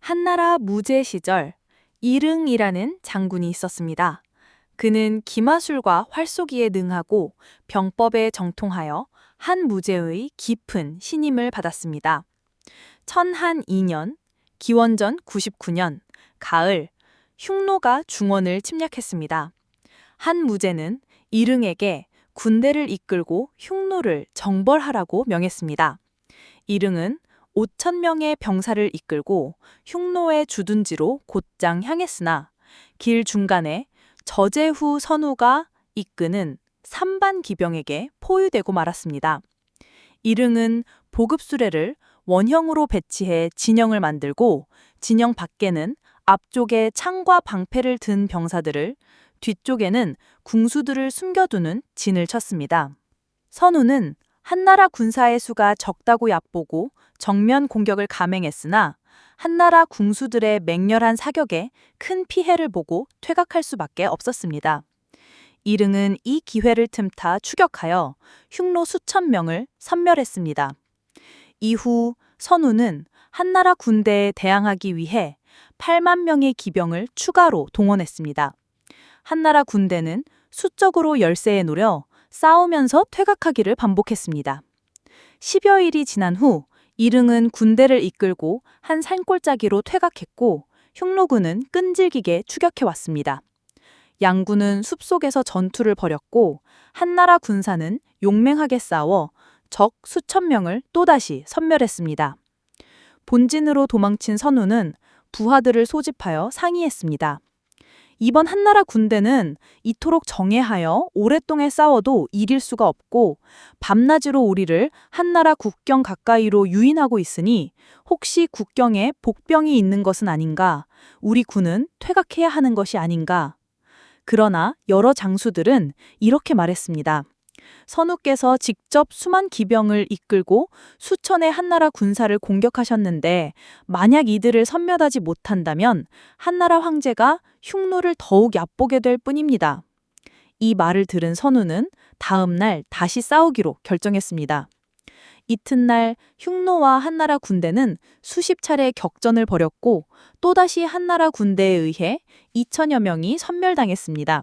한나라 무제 시절 이릉이라는 장군이 있었습니다. 그는 기마술과 활쏘기에 능하고 병법에 정통하여 한 무제의 깊은 신임을 받았습니다. 천한 2년, 기원전 99년, 가을, 흉노가 중원을 침략했습니다. 한 무제는 이릉에게 군대를 이끌고 흉노를 정벌하라고 명했습니다. 이릉은 5,000명의 병사를 이끌고 흉노의 주둔지로 곧장 향했으나 길 중간에 저제후 선우가 이끄는 삼반 기병에게 포위되고 말았습니다. 이릉은 보급 수레를 원형으로 배치해 진영을 만들고 진영 밖에는 앞쪽에 창과 방패를 든 병사들을 뒤쪽에는 궁수들을 숨겨두는 진을 쳤습니다. 선우는 한나라 군사의 수가 적다고 얕보고 정면 공격을 감행했으나 한나라 궁수들의 맹렬한 사격에 큰 피해를 보고 퇴각할 수밖에 없었습니다. 이릉은 이 기회를 틈타 추격하여 흉노 수천 명을 섬멸했습니다. 이후 선우는 한나라 군대에 대항하기 위해 8만 명의 기병을 추가로 동원했습니다. 한나라 군대는 수적으로 열세에 노려 싸우면서 퇴각하기를 반복했습니다. 10여일이 지난 후 이릉은 군대를 이끌고 한 산골짜기로 퇴각했고 흉노군은 끈질기게 추격해왔습니다. 양군은 숲속에서 전투를 벌였고 한나라 군사는 용맹하게 싸워 적 수천 명을 또다시 섬멸했습니다. 본진으로 도망친 선우는 부하들을 소집하여 상의했습니다. 이번 한나라 군대는 이토록 정예하여 오랫동안 싸워도 이길 수가 없고 밤낮으로 우리를 한나라 국경 가까이로 유인하고 있으니 혹시 국경에 복병이 있는 것은 아닌가, 우리 군은 퇴각해야 하는 것이 아닌가. 그러나 여러 장수들은 이렇게 말했습니다. 선우께서 직접 수만 기병을 이끌고 수천의 한나라 군사를 공격하셨는데 만약 이들을 섬멸하지 못한다면 한나라 황제가 흉노를 더욱 얕보게 될 뿐입니다. 이 말을 들은 선우는 다음 날 다시 싸우기로 결정했습니다. 이튿날 흉노와 한나라 군대는 수십 차례 격전을 벌였고 또다시 한나라 군대에 의해 2천여 명이 섬멸당했습니다.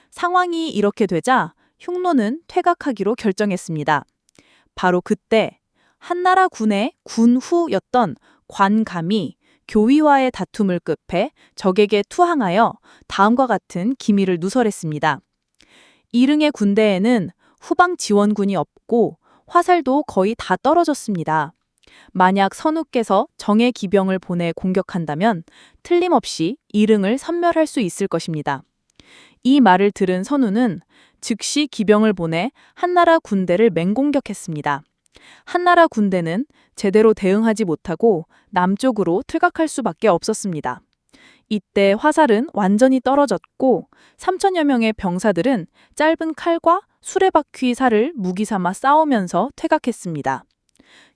상황이 이렇게 되자 흉노는 퇴각하기로 결정했습니다. 바로 그때 한나라 군의 군후였던 관감이 교위와의 다툼을 급해 적에게 투항하여 다음과 같은 기밀을 누설했습니다. 이릉의 군대에는 후방 지원군이 없고 화살도 거의 다 떨어졌습니다. 만약 선우께서 정예 기병을 보내 공격한다면 틀림없이 이릉을 섬멸할 수 있을 것입니다. 이 말을 들은 선우는 즉시 기병을 보내 한나라 군대를 맹공격했습니다. 한나라 군대는 제대로 대응하지 못하고 남쪽으로 퇴각할 수밖에 없었습니다. 이때 화살은 완전히 떨어졌고 3천여 명의 병사들은 짧은 칼과 수레바퀴 살을 무기 삼아 싸우면서 퇴각했습니다.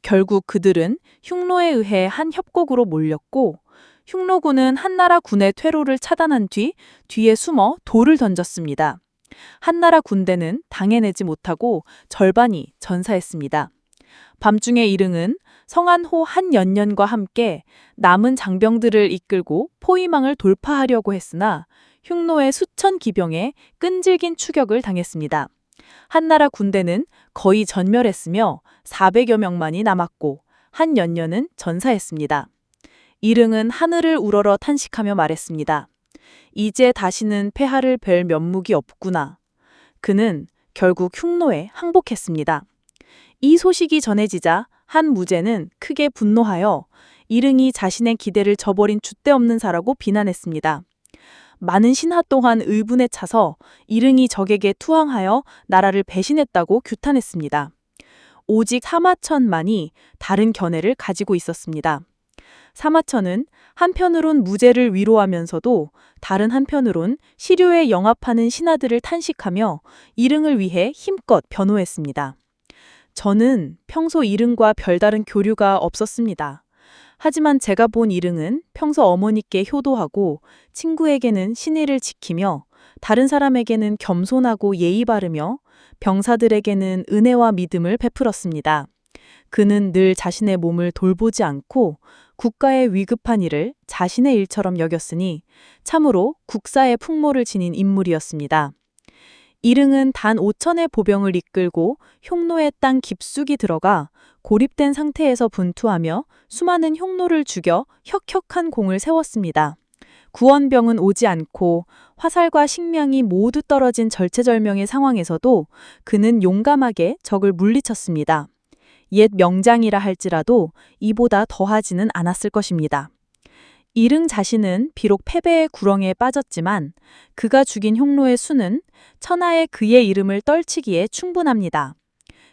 결국 그들은 흉노에 의해 한 협곡으로 몰렸고 흉노군은 한나라 군의 퇴로를 차단한 뒤에 숨어 돌을 던졌습니다. 한나라 군대는 당해내지 못하고 절반이 전사했습니다. 밤중에 이릉은 성안호 한연년과 함께 남은 장병들을 이끌고 포위망을 돌파하려고 했으나 흉노의 수천 기병에 끈질긴 추격을 당했습니다. 한나라 군대는 거의 전멸했으며 400여 명만이 남았고 한연년은 전사했습니다. 이릉은 하늘을 우러러 탄식하며 말했습니다. 이제 다시는 폐하를 뵐 면목이 없구나. 그는 결국 흉노에 항복했습니다. 이 소식이 전해지자 한 무제는 크게 분노하여 이릉이 자신의 기대를 저버린 줏대없는 사라고 비난했습니다. 많은 신하 동안 의분에 차서 이릉이 적에게 투항하여 나라를 배신했다고 규탄했습니다. 오직 사마천만이 다른 견해를 가지고 있었습니다. 사마천은 한편으론 무제를 위로하면서도 다른 한편으론 시류에 영합하는 신하들을 탄식하며 이릉을 위해 힘껏 변호했습니다. 저는 평소 이릉과 별다른 교류가 없었습니다. 하지만 제가 본 이릉은 평소 어머니께 효도하고 친구에게는 신의를 지키며 다른 사람에게는 겸손하고 예의 바르며 병사들에게는 은혜와 믿음을 베풀었습니다. 그는 늘 자신의 몸을 돌보지 않고 국가의 위급한 일을 자신의 일처럼 여겼으니 참으로 국사의 풍모를 지닌 인물이었습니다. 이릉은 단 5천의 보병을 이끌고 흉노의 땅 깊숙이 들어가 고립된 상태에서 분투하며 수많은 흉노를 죽여 혁혁한 공을 세웠습니다. 구원병은 오지 않고 화살과 식량이 모두 떨어진 절체절명의 상황에서도 그는 용감하게 적을 물리쳤습니다. 옛 명장이라 할지라도 이보다 더하지는 않았을 것입니다. 이릉 자신은 비록 패배의 구렁이에 빠졌지만 그가 죽인 흉노의 수는 천하의 그의 이름을 떨치기에 충분합니다.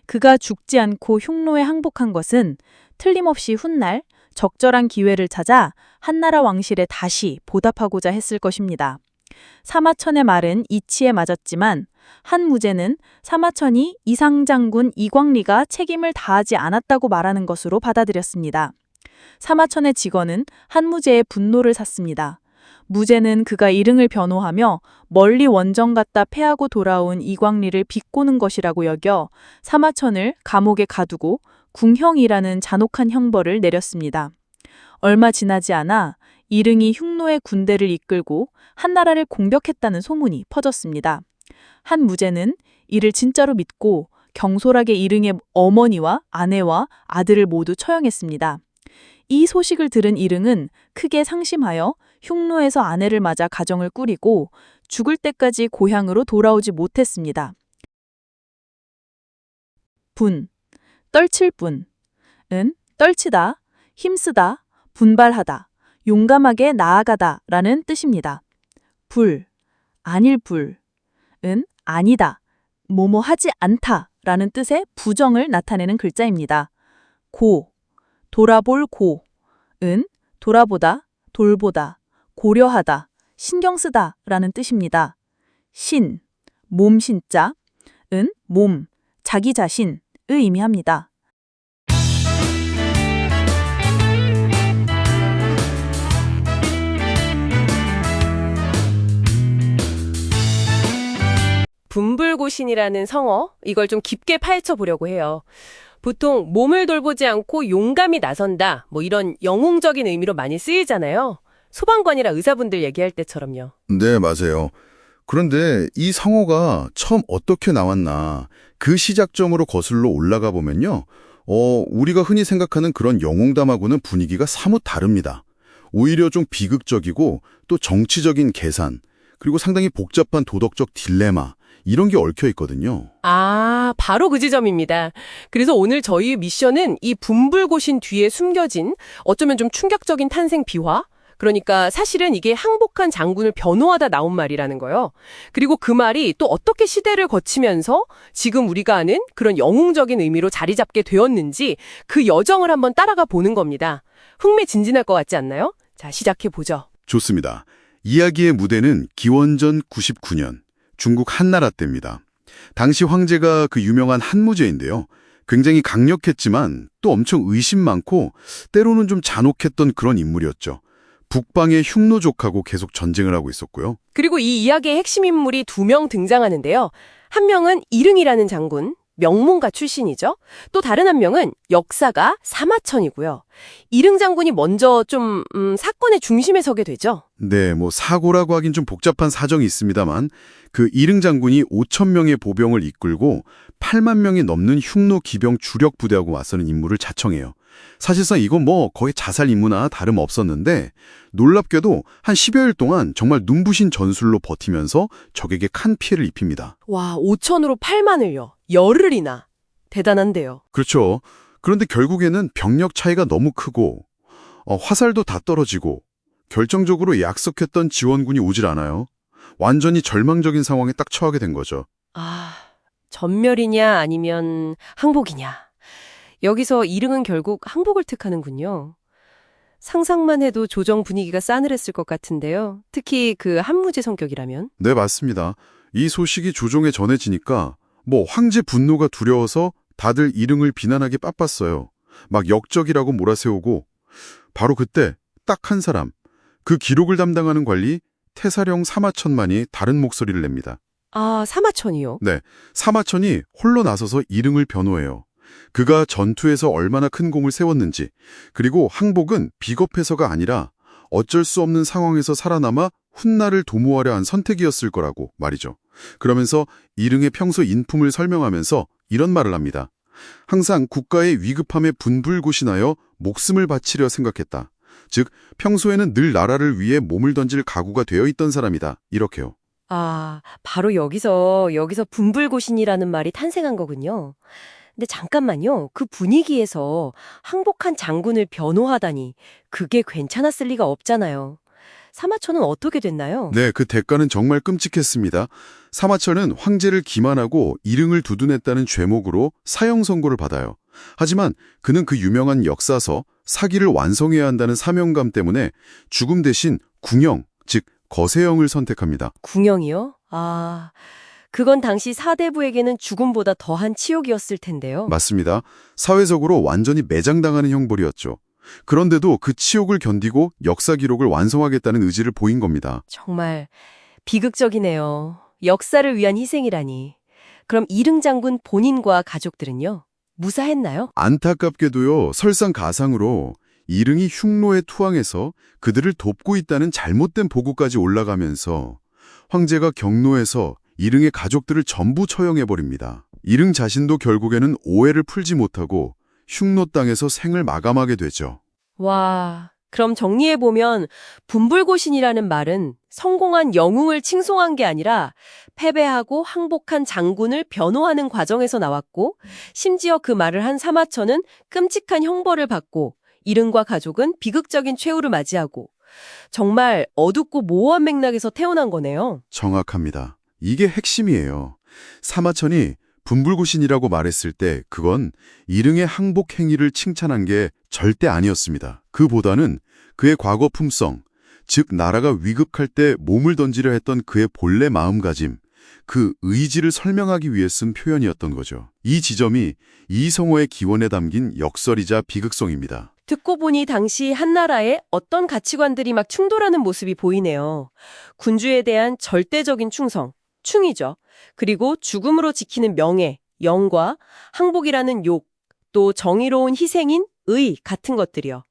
그가 죽지 않고 흉노에 항복한 것은 틀림없이 훗날 적절한 기회를 찾아 한나라 왕실에 다시 보답하고자 했을 것입니다. 사마천의 말은 이치에 맞았지만 한무제는 사마천이 이상장군 이광리가 책임을 다하지 않았다고 말하는 것으로 받아들였습니다. 사마천의 직언은 한무제의 분노를 샀습니다. 무제는 그가 이릉을 변호하며 멀리 원정 갔다 패하고 돌아온 이광리를 비꼬는 것이라고 여겨 사마천을 감옥에 가두고 궁형이라는 잔혹한 형벌을 내렸습니다. 얼마 지나지 않아 이릉이 흉노의 군대를 이끌고 한나라를 공격했다는 소문이 퍼졌습니다. 한무제는 이를 진짜로 믿고 경솔하게 이릉의 어머니와 아내와 아들을 모두 처형했습니다. 이 소식을 들은 이릉은 크게 상심하여 흉노에서 아내를 맞아 가정을 꾸리고 죽을 때까지 고향으로 돌아오지 못했습니다. 분, 떨칠 분은 떨치다, 힘쓰다, 분발하다, 용감하게 나아가다 라는 뜻입니다. 불, 아닐 불은 아니다, 뭐뭐 하지 않다 라는 뜻의 부정을 나타내는 글자입니다. 고, 돌아볼 고은 돌아보다, 돌보다, 고려하다, 신경쓰다 라는 뜻입니다. 신, 몸 신자은 몸, 자기 자신을 의미합니다. 분불고신이라는 성어, 이걸 좀 깊게 파헤쳐 보려고 해요. 보통 몸을 돌보지 않고 용감히 나선다, 이런 영웅적인 의미로 많이 쓰이잖아요. 소방관이나 의사분들 얘기할 때처럼요. 네, 맞아요. 그런데 이 성어가 처음 어떻게 나왔나 그 시작점으로 거슬러 올라가 보면요. 우리가 흔히 생각하는 그런 영웅담하고는 분위기가 사뭇 다릅니다. 오히려 좀 비극적이고 또 정치적인 계산, 그리고 상당히 복잡한 도덕적 딜레마, 이런 게 얽혀 있거든요. 바로 그 지점입니다. 그래서 오늘 저희 미션은 이 분불고신 뒤에 숨겨진 어쩌면 좀 충격적인 탄생 비화? 그러니까 사실은 이게 항복한 장군을 변호하다 나온 말이라는 거예요. 그리고 그 말이 또 어떻게 시대를 거치면서 지금 우리가 아는 그런 영웅적인 의미로 자리 잡게 되었는지 그 여정을 한번 따라가 보는 겁니다. 흥미진진할 것 같지 않나요? 자, 시작해보죠. 좋습니다. 이야기의 무대는 기원전 99년 중국 한나라 때입니다. 당시 황제가 그 유명한 한무제인데요. 굉장히 강력했지만 또 엄청 의심 많고 때로는 좀 잔혹했던 그런 인물이었죠. 북방의 흉노족하고 계속 전쟁을 하고 있었고요. 그리고 이 이야기의 핵심 인물이 2명 등장하는데요. 한 명은 이릉이라는 장군, 명문가 출신이죠. 또 다른 한 명은 역사가 사마천이고요. 이릉 장군이 먼저 좀 사건의 중심에 서게 되죠. 네, 사고라고 하긴 좀 복잡한 사정이 있습니다만 그 이릉 장군이 5천 명의 보병을 이끌고 8만 명이 넘는 흉노 기병 주력 부대하고 맞서는 임무를 자청해요. 사실상 이건 거의 자살 임무나 다름없었는데 놀랍게도 한 10여일 동안 정말 눈부신 전술로 버티면서 적에게 큰 피해를 입힙니다. 와, 5천으로 8만을요. 열흘이나. 대단한데요. 그렇죠. 그런데 결국에는 병력 차이가 너무 크고 화살도 다 떨어지고 결정적으로 약속했던 지원군이 오질 않아요. 완전히 절망적인 상황에 딱 처하게 된 거죠. 전멸이냐 아니면 항복이냐. 여기서 이릉은 결국 항복을 택하는군요. 상상만 해도 조정 분위기가 싸늘했을 것 같은데요. 특히 그 한무제 성격이라면. 네, 맞습니다. 이 소식이 조정에 전해지니까 황제 분노가 두려워서 다들 이릉을 비난하기 바빴어요. 막 역적이라고 몰아세우고 바로 그때 딱 한 사람, 그 기록을 담당하는 관리 태사령 사마천만이 다른 목소리를 냅니다. 사마천이요? 네, 사마천이 홀로 나서서 이릉을 변호해요. 그가 전투에서 얼마나 큰 공을 세웠는지, 그리고 항복은 비겁해서가 아니라 어쩔 수 없는 상황에서 살아남아 훗날을 도모하려 한 선택이었을 거라고 말이죠. 그러면서 이릉의 평소 인품을 설명하면서 이런 말을 합니다. 항상 국가의 위급함에 분불고신하여 목숨을 바치려 생각했다. 즉, 평소에는 늘 나라를 위해 몸을 던질 각오가 되어 있던 사람이다. 이렇게요. 아, 바로 여기서 분불고신이라는 말이 탄생한 거군요. 근데 잠깐만요. 그 분위기에서 항복한 장군을 변호하다니 그게 괜찮았을 리가 없잖아요. 사마천은 어떻게 됐나요? 네, 그 대가는 정말 끔찍했습니다. 사마천은 황제를 기만하고 이릉을 두둔했다는 죄목으로 사형 선고를 받아요. 하지만 그는 그 유명한 역사서 사기를 완성해야 한다는 사명감 때문에 죽음 대신 궁형, 즉 거세형을 선택합니다. 궁형이요? 아, 그건 당시 사대부에게는 죽음보다 더한 치욕이었을 텐데요. 맞습니다. 사회적으로 완전히 매장당하는 형벌이었죠. 그런데도 그 치욕을 견디고 역사 기록을 완성하겠다는 의지를 보인 겁니다. 정말 비극적이네요. 역사를 위한 희생이라니. 그럼 이릉 장군 본인과 가족들은요? 무사했나요? 안타깝게도요, 설상가상으로 이릉이 흉노에 투항해서 그들을 돕고 있다는 잘못된 보고까지 올라가면서 황제가 경노해서 이릉의 가족들을 전부 처형해버립니다. 이릉 자신도 결국에는 오해를 풀지 못하고 흉노 땅에서 생을 마감하게 되죠. 와, 그럼 정리해보면 분불고신이라는 말은 성공한 영웅을 칭송한 게 아니라 패배하고 항복한 장군을 변호하는 과정에서 나왔고, 심지어 그 말을 한 사마천은 끔찍한 형벌을 받고 이릉과 가족은 비극적인 최후를 맞이하고, 정말 어둡고 모호한 맥락에서 태어난 거네요. 정확합니다. 이게 핵심이에요. 사마천이 분불구신이라고 말했을 때 그건 이릉의 항복 행위를 칭찬한 게 절대 아니었습니다. 그보다는 그의 과거 품성, 즉 나라가 위급할 때 몸을 던지려 했던 그의 본래 마음가짐, 그 의지를 설명하기 위해 쓴 표현이었던 거죠. 이 지점이 이성호의 기원에 담긴 역설이자 비극성입니다. 듣고 보니 당시 한나라에 어떤 가치관들이 막 충돌하는 모습이 보이네요. 군주에 대한 절대적인 충성, 충이죠. 그리고 죽음으로 지키는 명예, 영과 항복이라는 욕, 또 정의로운 희생인 의 같은 것들이요.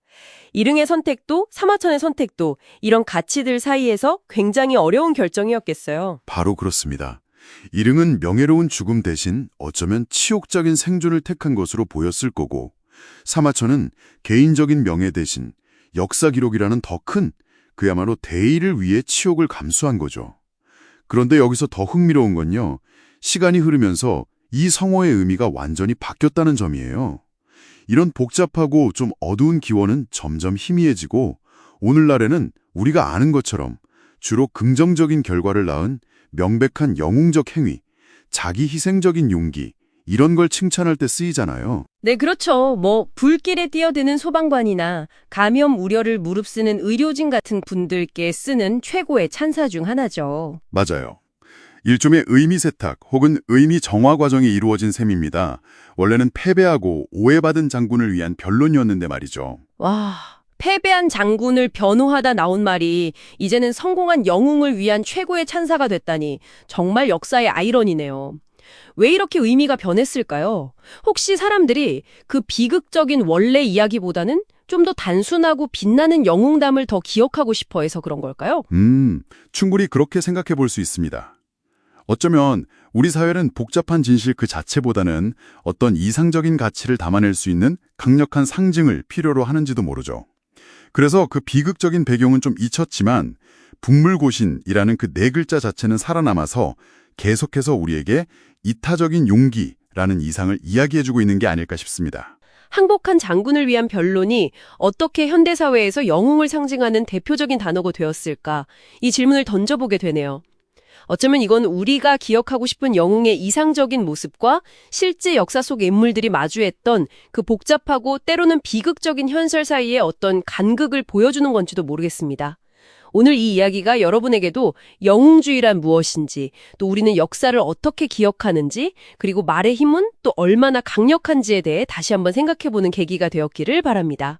이릉의 선택도 사마천의 선택도 이런 가치들 사이에서 굉장히 어려운 결정이었겠어요. 바로 그렇습니다. 이릉은 명예로운 죽음 대신 어쩌면 치욕적인 생존을 택한 것으로 보였을 거고, 사마천은 개인적인 명예 대신 역사 기록이라는 더 큰, 그야말로 대의를 위해 치욕을 감수한 거죠. 그런데 여기서 더 흥미로운 건요, 시간이 흐르면서 이 성어의 의미가 완전히 바뀌었다는 점이에요. 이런 복잡하고 좀 어두운 기원은 점점 희미해지고 오늘날에는 우리가 아는 것처럼 주로 긍정적인 결과를 낳은 명백한 영웅적 행위, 자기 희생적인 용기, 이런 걸 칭찬할 때 쓰이잖아요. 네, 그렇죠. 불길에 뛰어드는 소방관이나 감염 우려를 무릅쓰는 의료진 같은 분들께 쓰는 최고의 찬사 중 하나죠. 맞아요. 일종의 의미 세탁 혹은 의미 정화 과정이 이루어진 셈입니다. 원래는 패배하고 오해받은 장군을 위한 변론이었는데 말이죠. 와, 패배한 장군을 변호하다 나온 말이 이제는 성공한 영웅을 위한 최고의 찬사가 됐다니 정말 역사의 아이러니네요. 왜 이렇게 의미가 변했을까요? 혹시 사람들이 그 비극적인 원래 이야기보다는 좀 더 단순하고 빛나는 영웅담을 더 기억하고 싶어 해서 그런 걸까요? 충분히 그렇게 생각해 볼 수 있습니다. 어쩌면 우리 사회는 복잡한 진실 그 자체보다는 어떤 이상적인 가치를 담아낼 수 있는 강력한 상징을 필요로 하는지도 모르죠. 그래서 그 비극적인 배경은 좀 잊혔지만 분물고신이라는 그 네 글자 자체는 살아남아서 계속해서 우리에게 이타적인 용기라는 이상을 이야기해주고 있는 게 아닐까 싶습니다. 항복한 장군을 위한 변론이 어떻게 현대사회에서 영웅을 상징하는 대표적인 단어가 되었을까? 이 질문을 던져보게 되네요. 어쩌면 이건 우리가 기억하고 싶은 영웅의 이상적인 모습과 실제 역사 속 인물들이 마주했던 그 복잡하고 때로는 비극적인 현실 사이의 어떤 간극을 보여주는 건지도 모르겠습니다. 오늘 이 이야기가 여러분에게도 영웅주의란 무엇인지, 또 우리는 역사를 어떻게 기억하는지, 그리고 말의 힘은 또 얼마나 강력한지에 대해 다시 한번 생각해보는 계기가 되었기를 바랍니다.